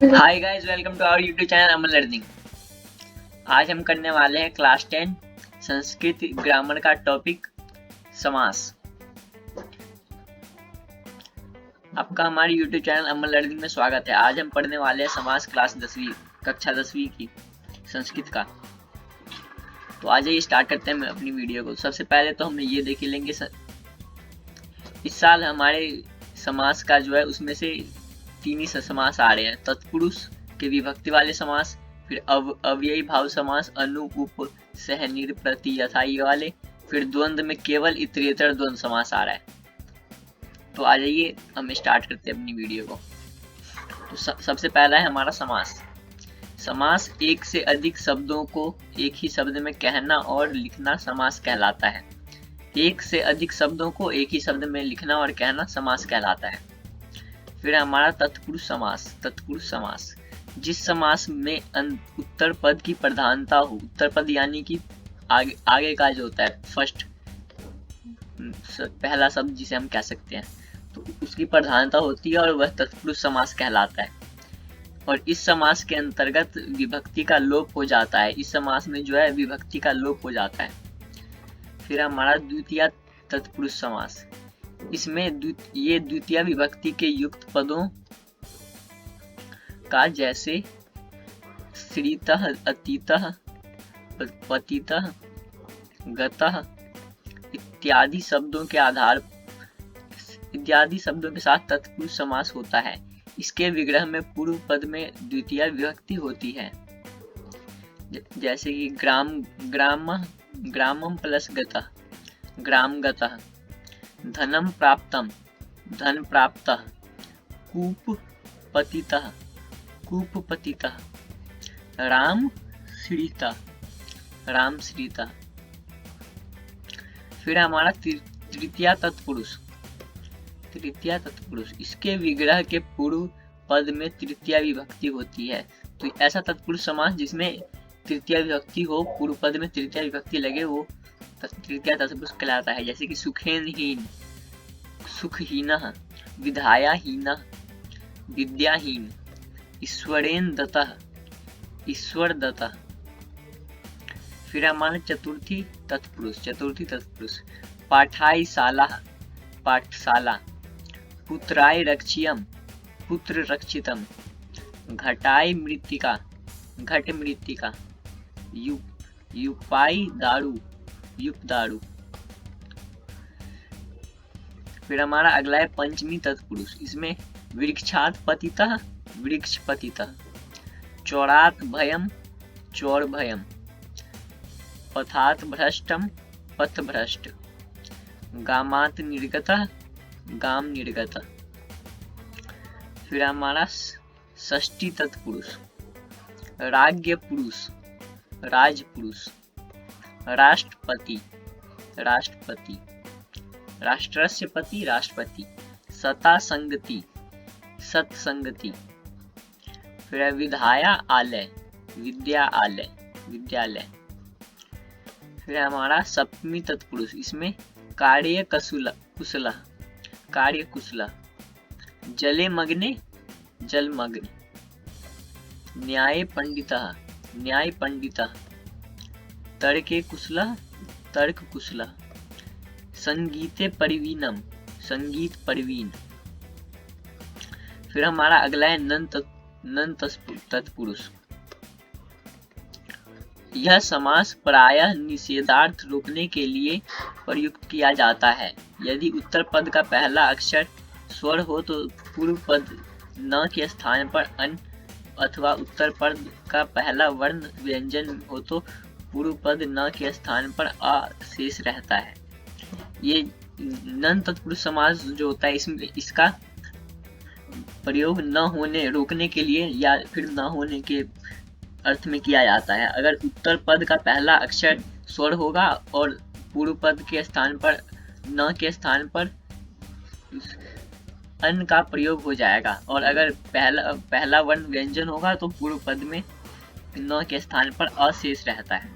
Hi guys, welcome to our YouTube channel Aman learning. आज हम करने वाले हैं क्लास 10 संस्कृत ग्रामर का टॉपिक समास। आपका हमारे यूट्यूब चैनल अमन लर्निंग में स्वागत है। आज हम पढ़ने वाले हैं समास क्लास 10वीं कक्षा 10वीं की संस्कृत का। तो आज ही स्टार्ट करते हैं अपनी वीडियो को। सबसे पहले तो हम ये देख लेंगे इस साल हमारे समास का जो है उसमें से तीन ही समास आ रहे हैं। तत्पुरुष के विभक्ति वाले समास, फिर अव्ययी भाव समास, अनु उप सह निर प्रति यथाई वाले, फिर द्वंद्व में केवल इतरेतर द्वंद्व समास आ रहा है। तो आ जाइए हम स्टार्ट करते हैं अपनी वीडियो को। तो सबसे पहला है हमारा समास। समास एक से अधिक शब्दों को एक ही शब्द में कहना और लिखना समास कहलाता है। एक से अधिक शब्दों को एक ही शब्द में लिखना और कहना समास कहलाता है। फिर हमारा तत्पुरुष समास। तत्पुरुष समास जिस समास में उत्तर पद की प्रधानता हो, उत्तर पद यानी कि आगे का जो होता है फर्स्ट पहला शब्द जिसे हम कह सकते हैं, तो उसकी प्रधानता होती है और वह तत्पुरुष समास कहलाता है। और इस समास के अंतर्गत विभक्ति का लोप हो जाता है। इस समास में जो है विभक्ति का लोप हो जाता है। फिर हमारा द्वितीय तत्पुरुष समास। इसमें ये द्वितीय विभक्ति के युक्त पदों का जैसे श्रीतः, अतीतः, पतितः, गतः इत्यादि शब्दों के साथ तत्पुरुष समास होता है। इसके विग्रह में पूर्व पद में द्वितीय विभक्ति होती है, जैसे कि ग्रामम प्लस गतः, ग्राम गतः, धनम प्राप्तम, धन प्राप्तः, कूप पतितः, कूप पतितः, राम श्रीता, राम श्रीता। फिर हमारा तृतीय तत्पुरुष। तृतीय तत्पुरुष इसके विग्रह के पूर्व पद में तृतीय विभक्ति होती है। तो ऐसा तत्पुरुष समास जिसमें तृतीय विभक्ति हो, पूर्व पद में तृतीय विभक्ति लगे, वो तृतीय तत्पुरुष कहलाता है। जैसे कि सुखेनहीन, सुखहीनः, विधायाहीनः, विद्याहीन, ईश्वरेण दत्तः, ईश्वर दत्तः। फिर हमारा चतुर्थी तत्पुरुष। पाठायशाला, पाठशाला, पुत्राय रक्षियम, पुत्र रक्षितम, घटाय मृत्तिका, घट मृत्तिका, युपाई दारू, युप दारू। फिर हमारा अगला है पंचमी तत्पुरुष। इसमें वृक्षात पतितः, वृक्ष पतितः, चौरात भयम, चौर भयम, पथात भ्रष्टम, पथ भ्रष्ट, गामात निर्गतः, गाम निर्गतः। फिर हमारा षष्ठी तत्पुरुष। राज्य पुरुष, राजपुरुष, राष्ट्रपति, राष्ट्रपति, राष्ट्रस्य पति, राष्ट्रपति, सता संगति, सत्संगति। फिर विधाया आलय, विद्या आलय, विद्यालय। फिर हमारा सप्तमी तत्पुरुष। इसमें कार्य कुशला, कार्य कुशला, जले मग्ने, जल मग्न, न्याय पंडितः, न्याय पंडितः, तर्के कुशला, तर्क कुशला, संगीते परवीनम, संगीत परवीन। फिर हमारा अगला है नन तत्पुरुष। यह समास प्रायः निषेधार्थ रोकने के लिए प्रयुक्त किया जाता है। यदि उत्तर पद का पहला अक्षर स्वर हो तो पूर्व पद न के स्थान पर अन, अथवा उत्तर पद का पहला वर्ण व्यंजन हो तो पूर्व पद न के स्थान पर अ शेष रहता है। ये नन तत्पुरुष समास जो होता है इसमें इसका प्रयोग न होने रोकने के लिए या फिर न होने के अर्थ में किया जाता है। अगर उत्तर पद का पहला अक्षर स्वर होगा और पूर्व पद के स्थान पर न के स्थान पर अन का प्रयोग हो जाएगा, और अगर पहला वर्ण व्यंजन होगा तो पूर्व पद में न के स्थान पर अशेष रहता है।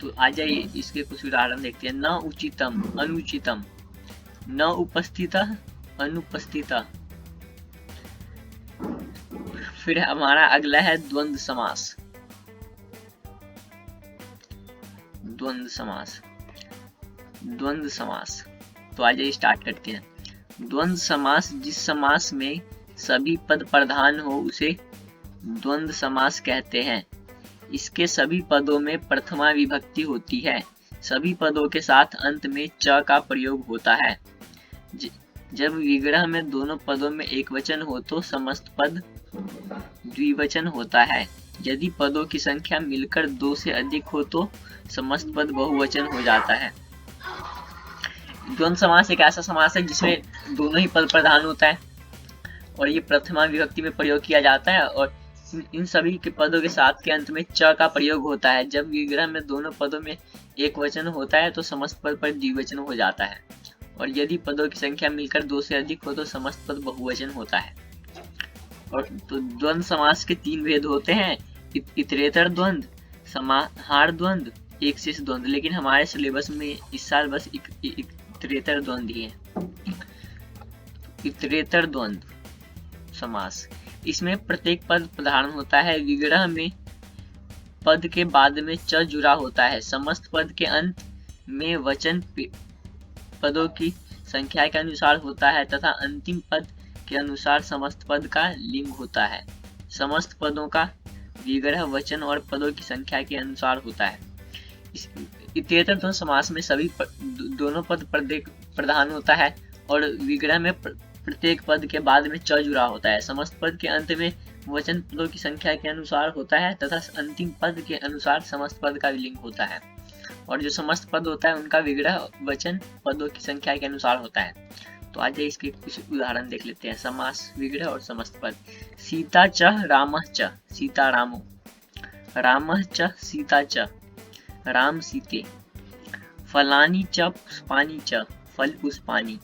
तो आ जाइए इसके कुछ उदाहरण देखते हैं। न उचितम, अनुचितम, न उपस्थितः, अनुपस्थितः। फिर हमारा अगला है द्वंद्व समास। द्वंद्व समास, द्वंद्व समास। तो आइए स्टार्ट करते हैं। द्वंद्व समास, जिस समास में सभी पद प्रधान हो उसे द्वंद्व समास कहते हैं। इसके सभी पदों में प्रथमा विभक्ति होती है। सभी पदों के साथ अंत में च का प्रयोग होता है। जब विग्रह में दोनों पदों में एक वचन हो तो समस्त पद द्विवचन होता है। यदि पदों की संख्या मिलकर 2 से अधिक हो तो समस्त पद बहुवचन हो जाता है। द्वंद्व समास एक ऐसा समास है जिसमें दोनों ही पद प्रधान होता है और ये प्रथमा विभक्ति में प्रयोग किया जाता है और इन सभी के पदों के साथ के अंत में च का प्रयोग होता है। जब विग्रह में दोनों पदों में एक वचन होता है तो समस्त पद पर द्विवचन हो जाता है और यदि पदों की संख्या मिलकर 2 से अधिक हो तो समस्त पद बहुवचन होता है। और तो द्वंद्व समास के 3 भेद होते हैं, इतरेतर द्वंद्व, समाहार द्वंद्व, एक शेष द्वंद्व। लेकिन हमारे सिलेबस में इस साल बस इतरेतर द्वंद्व ही है। इतरेतर द्वंद्व समास, इसमें प्रत्येक पद प्रधान होता है। विग्रह में पद के बाद में च जुड़ा होता है। समस्त पद के अंत में वचन पदों की संख्या के अनुसार होता है तथा अंतिम पद के अनुसार समस्त पद का लिंग होता है। समस्त पदों का विग्रह वचन और पदों की संख्या के अनुसार होता है। इतरेतर द्वंद्व समास में सभी दोनों पद प्रधान होता है और विग्रह में प्रत्येक पद के बाद में च जुड़ा होता है। समस्त पद के अंत में वचन पदों की संख्या के अनुसार होता है तथा अंतिम पद के अनुसार समस्त पद का विलिंग होता है। और जो समस्त पद होता है उनका विग्रह वचन पदों की संख्या के अनुसार होता है। तो आज इसके कुछ उदाहरण देख लेते हैं। समास, विग्रह और समस्त पद। सीता च रामः च, सीता रामो। रामः च सीता च, राम सीते। फलानि च पुष्पानि च, फल पुष्पानि।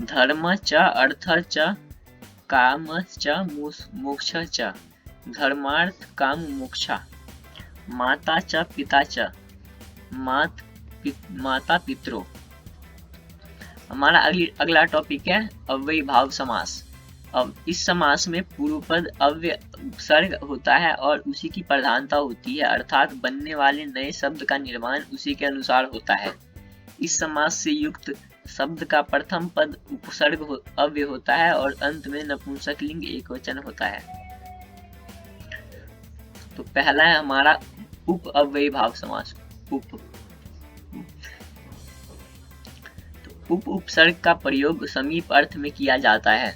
धर्म च अर्थ च काम च मोक्ष च, धर्मार्थ काम मोक्षा। माता च पिता च, माता पितरो। हमारा अगला टॉपिक है अव्ययी भाव समास। अब इस समास में पूर्व पद अव्यय उपसर्ग होता है और उसी की प्रधानता होती है, अर्थात बनने वाले नए शब्द का निर्माण उसी के अनुसार होता है। इस समास से युक्त शब्द का प्रथम पद उपसर्ग अव्यय होता है और अंत में नपुंसक लिंग एकवचन होता है। तो पहला है हमारा उप अव्ययी भाव समास। उप उपसर्ग का प्रयोग समीप अर्थ में किया जाता है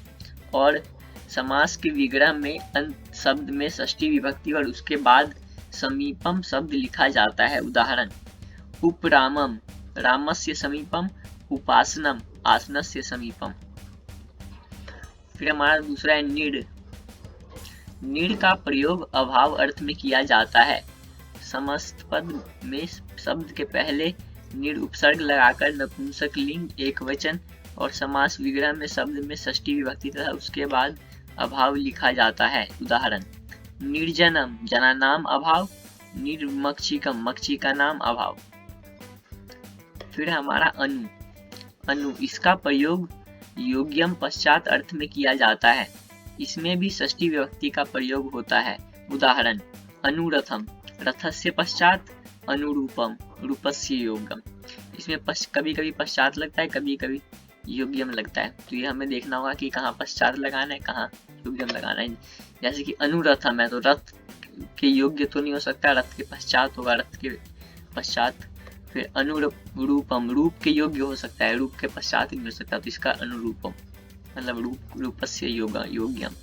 और समास के विग्रह में अंत शब्द में षष्ठी विभक्ति और उसके बाद समीपम शब्द लिखा जाता है। उदाहरण, उपरामम, रामस्य समीपम। उपासनम, आसनस्य समीपम। फिर हमारा दूसरा है नीड। नीड का प्रयोग अभाव अर्थ में किया जाता है। समस्त पद में शब्द के पहले नीड उपसर्ग लगाकर नपुंसक लिंग एकवचन और समास विग्रह में शब्द में षष्ठी विभक्ति तथा उसके बाद अभाव लिखा जाता है। उदाहरण, निर्जनम, जना नाम अभाव। निर्मक्षिकम, मक्षी का नाम अभाव। फिर हमारा अनु। अनु, इसका प्रयोग योग्यम पश्चात अर्थ में किया जाता है। इसमें भी षष्ठी विभक्ति का प्रयोग होता है। उदाहरण, अनुरथम, रथस्य पश्चात अनुरूपम, रूपस्य योग्यम। इसमें कभी कभी पश्चात लगता है, कभी कभी योग्यम लगता है। तो ये हमें देखना होगा कि कहाँ पश्चात लगाना है, कहाँ योग्यम लगाना है। जैसे कि अनुरथम है तो रथ के योग्य तो नहीं हो सकता, रथ के पश्चात होगा, रथ के पश्चात। फिर अनुरूपम, रूप के योग्य हो सकता है, रूप के पश्चात नहीं हो सकता, तो इसका अनुरूपम मतलब रूपस्य योग्यम।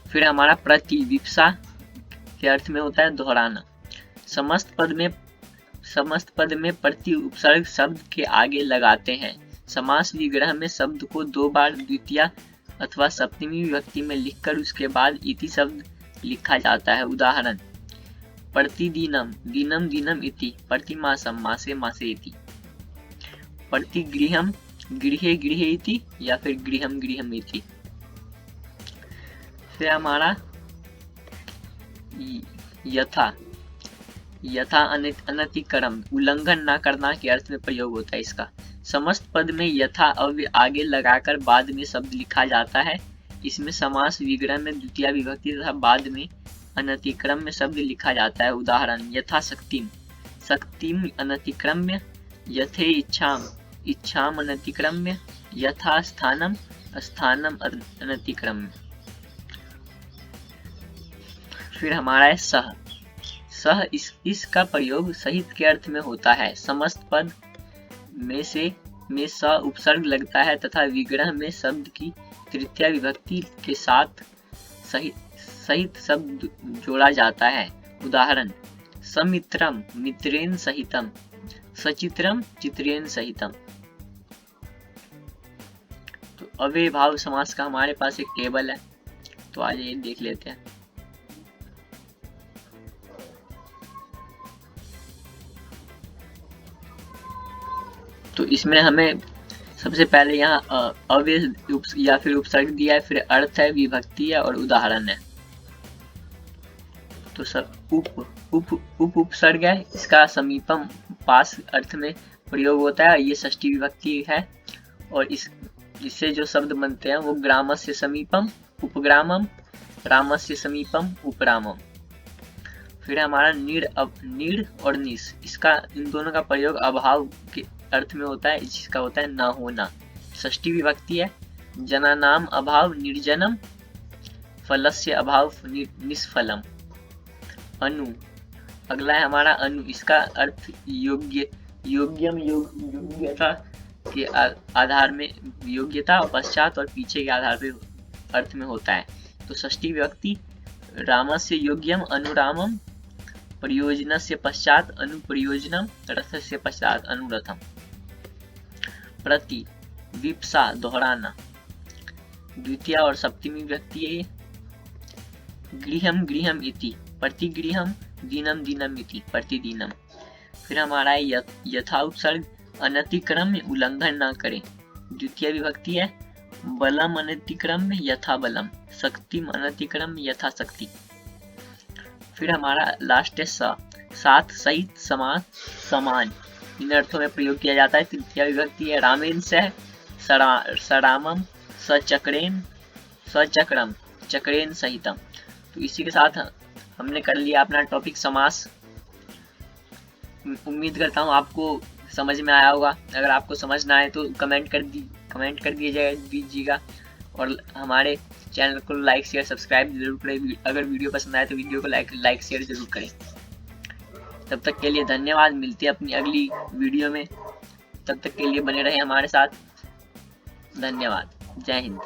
फिर हमारा प्रति, विप्सा के अर्थ में होता है दोहराना। समस्त पद में प्रति उपसर्ग शब्द के आगे लगाते हैं। समास विग्रह में शब्द को 2 बार द्वितीय अथवा सप्तमी विभक्ति में लिखकर उसके बाद इति शब्द लिखा जाता है। उदाहरण, प्रतिदिनम, दिनम दिनम इति। प्रतिमासम, मासे मासे इति। प्रतिगृहम, गृहे गृहे इति या फिर गृहम गृहम इति। फिर हमारा यथा। यथा अनतिक्रम, उल्लंघन ना करना के अर्थ में प्रयोग होता है इसका। समस्त पद में यथा अव्यय आगे लगाकर बाद में शब्द लिखा जाता है। इसमें समास विग्रह में द्वितीय विभक्ति तथा बाद में अनतिक्रम्य शब्द लिखा जाता है। उदाहरण यथा शक्तिम, शक्तिम अनतिक्रम्य, यथे इच्छाम, इच्छाम अनतिक्रम्य, यथा स्थानम, स्थानम अनतिक्रम्य। फिर हमारा है सह। सह इसका प्रयोग सहित के अर्थ में होता है। समस्त पद में स उपसर्ग लगता है तथा विग्रह में शब्द की तृतीय विभक्ति के साथ सहित शब्द जोड़ा जाता है। उदाहरण समित्रम मित्रेण सहितम, सचित्रम चित्रेण सहितम। तो अव्ययभाव समास का हमारे पास एक टेबल है, तो आज ये देख लेते हैं। तो इसमें हमें सबसे पहले यहाँ अव्यय या फिर उपसर्ग दिया है, फिर अर्थ है, विभक्ति है और उदाहरण है। तो सब उपसर्ग है, इसका समीपम पास अर्थ में प्रयोग होता है। ये षष्ठी विभक्ति है और इससे जो शब्द बनते हैं वो ग्रामस्य समीपम उपग्रामम, रामस्य समीपम उपरामम। फिर हमारा नीड़ और निस, इसका इन दोनों का प्रयोग अभाव के अर्थ में होता है, जिसका होता है न होना। षष्ठी विभक्ति है। जना नाम अभाव निर्जनम, फलस्य अभाव निष्फलम। अनु, अगला है हमारा अनु, इसका अर्थ योग्य, योग्यम योग्यता के आधार में, योग्यता और पश्चात और पीछे के आधार पे अर्थ में होता है। तो षष्ठी विभक्ति रामस्य योग्यम अनुरामम, प्रयोजनस्य पश्चात अनुप्रयोजनम, रथस्य पश्चात अनुरथम। प्रति, विप्सा दोहराना, द्वितीय और सप्तमी विभक्ति है। गृहम गृहम इति, प्रतिगृहम, दीनम दीनम इति, प्रतिदिनम। फिर हमारा है यथा उपसर्ग, अनतिक्रम्य उल्लंघन न करें, द्वितीय विभक्ति है। बलम अनतिक्रम्य यथा बलम, शक्तिम अनतिक्रम्य यथा शक्ति। फिर हमारा लास्ट है साथ सहित समान समान, इन अर्थों में प्रयोग किया जाता है। तृतीय विभक्ति है। रामेन सह सरामम, सचक्रेन सचक्रम, चक्रेन सहितम। तो इसी के साथ हमने कर लिया अपना टॉपिक समास। उम्मीद करता हूँ आपको समझ में आया होगा। अगर आपको समझ ना आए तो कमेंट कर दीजिएगा और हमारे चैनल को लाइक शेयर सब्सक्राइब जरूर करें। अगर वीडियो पसंद आए तो वीडियो को लाइक शेयर जरूर करें। तब तक के लिए धन्यवाद, मिलते हैं अपनी अगली वीडियो में। तब तक के लिए बने रहें हमारे साथ। धन्यवाद, जय हिंद।